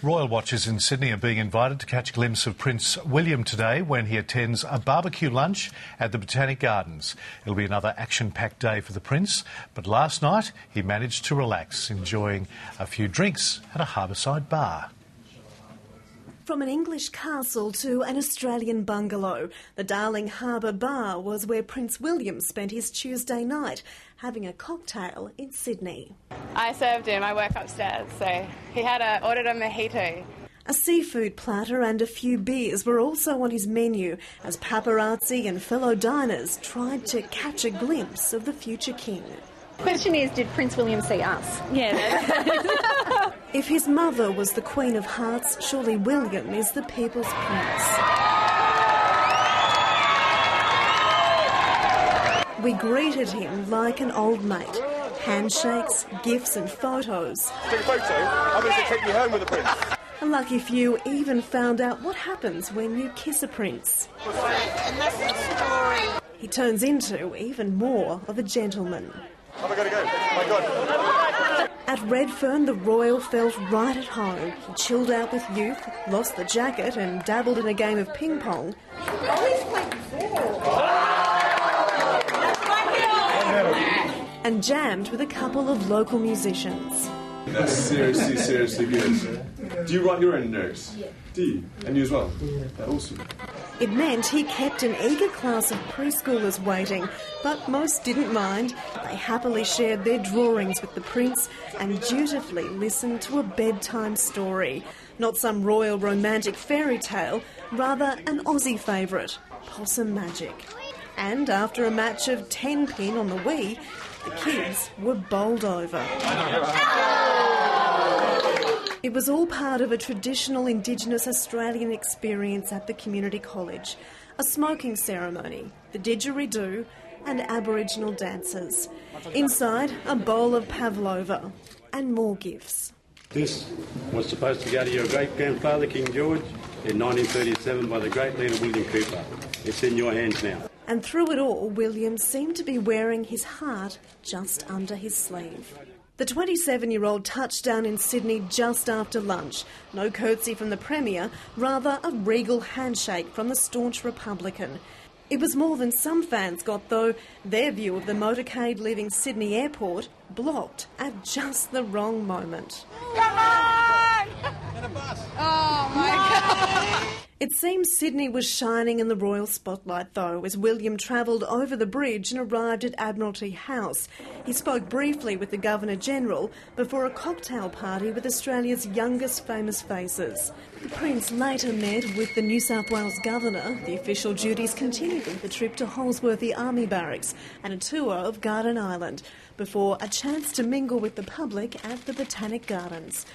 Royal watchers in Sydney are being invited to catch a glimpse of Prince William today when he attends a barbecue lunch at the Botanic Gardens. It'll be another action-packed day for the Prince, but last night he managed to relax, enjoying a few drinks at a harbourside bar. From an English castle to an Australian bungalow, the Darling Harbour Bar was where Prince William spent his Tuesday night, having a cocktail in Sydney. I served him, I work upstairs, so he ordered a mojito. A seafood platter and a few beers were also on his menu as paparazzi and fellow diners tried to catch a glimpse of the future king. Question is, did Prince William see us? Yeah. If his mother was the Queen of Hearts, surely William is the people's prince. We greeted him like an old mate. Handshakes, gifts and photos. Take a photo? I'm going to take me home with the prince. A lucky few even found out what happens when you kiss a prince. And that's the story. He turns into even more of a gentleman. Have I got to go? Oh my God. At Redfern, the royal felt right at home. He chilled out with youth, lost the jacket and dabbled in a game of ping pong. And jammed with a couple of local musicians. That's seriously good. Do you write your own notes? Yeah. Do you? And you as well? Yeah. That's awesome. It meant he kept an eager class of preschoolers waiting, but most didn't mind. They happily shared their drawings with the prince and dutifully listened to a bedtime story. Not some royal romantic fairy tale, rather an Aussie favourite, Possum Magic. And after a match of 10-pin on the Wii, the kids were bowled over. It was all part of a traditional Indigenous Australian experience at the community college. A smoking ceremony, the didgeridoo and Aboriginal dances. Inside, a bowl of pavlova and more gifts. This was supposed to go to your great-grandfather, King George, in 1937 by the great leader William Cooper. It's in your hands now. And through it all, William seemed to be wearing his heart just under his sleeve. The 27-year-old touched down in Sydney just after lunch. No curtsy from the Premier, rather a regal handshake from the staunch Republican. It was more than some fans got, though. Their view of the motorcade leaving Sydney Airport blocked at just the wrong moment. Come on! Oh my God! It seems Sydney was shining in the royal spotlight, though, as William travelled over the bridge and arrived at Admiralty House. He spoke briefly with the Governor-General before a cocktail party with Australia's youngest famous faces. The Prince later met with the New South Wales Governor. The official duties continued with a trip to Holsworthy Army Barracks and a tour of Garden Island, before a chance to mingle with the public at the Botanic Gardens.